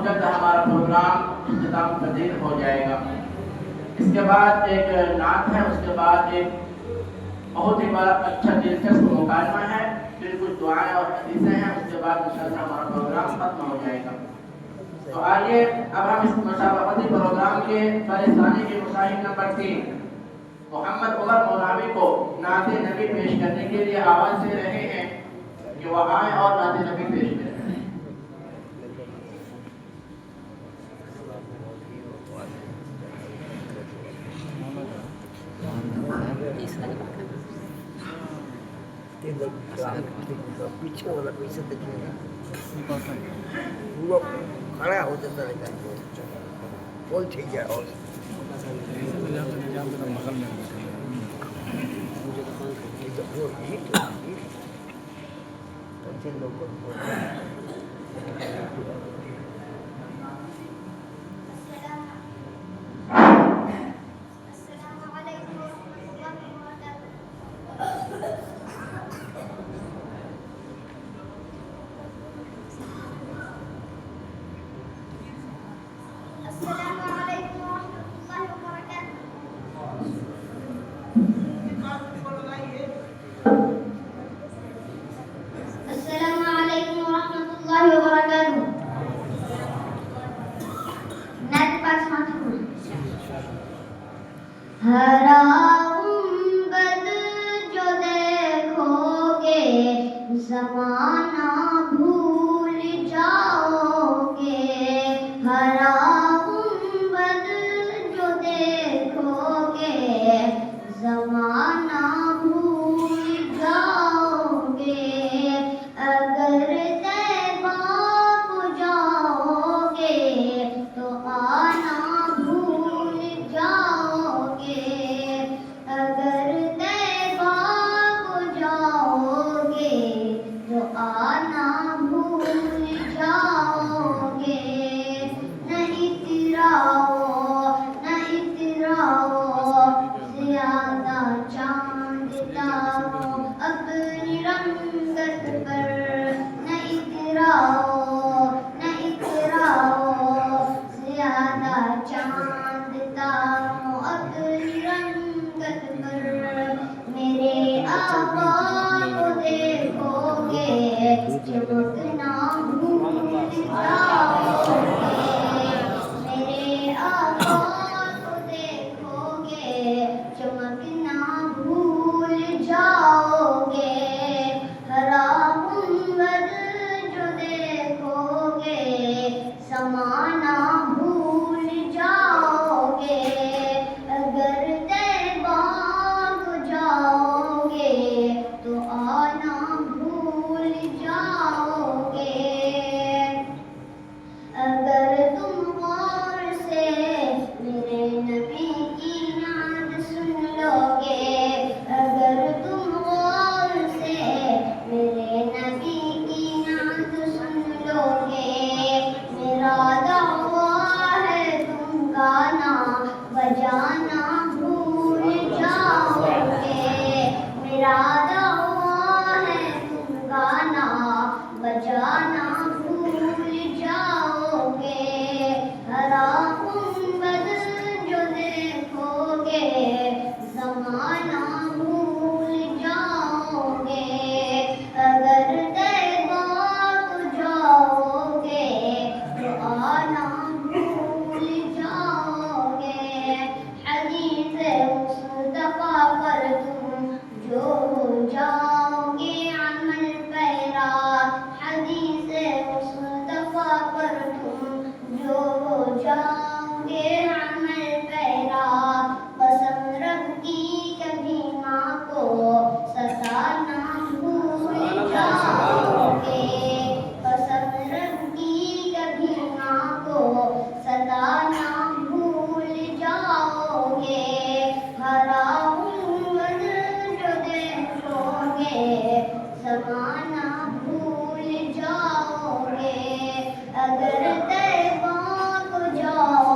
جلد ہمارا پروگرام اختتام پذیر ہو جائے گا۔ اس کے بعد ایک نعت ہے، اس کے بعد ایک بہت ہی بڑا اچھا دلچسپ مکالمہ ہے، پھر کچھ دعائیں اور حدیثیں ہیں، اس کے بعد انشاءاللہ ہمارا پروگرام ختم ہو جائے گا۔ تو آئیے اب ہم اس مسابقتی پروگرام کے فارسانی کے مشاہد نمبر 3 محمد عمر مولوی کو نعت نبی پیش کرنے کے لیے آواز دے رہے ہیں کہ وہ آئیں اور نعت نبی پیش کریں۔ پیچھے والا پیچھے دیکھنے گا وہ کھڑا ہو جاتا رہتا ہے، کوئی ٹھیک ہے۔ اور اگر تیبہ کو جاؤ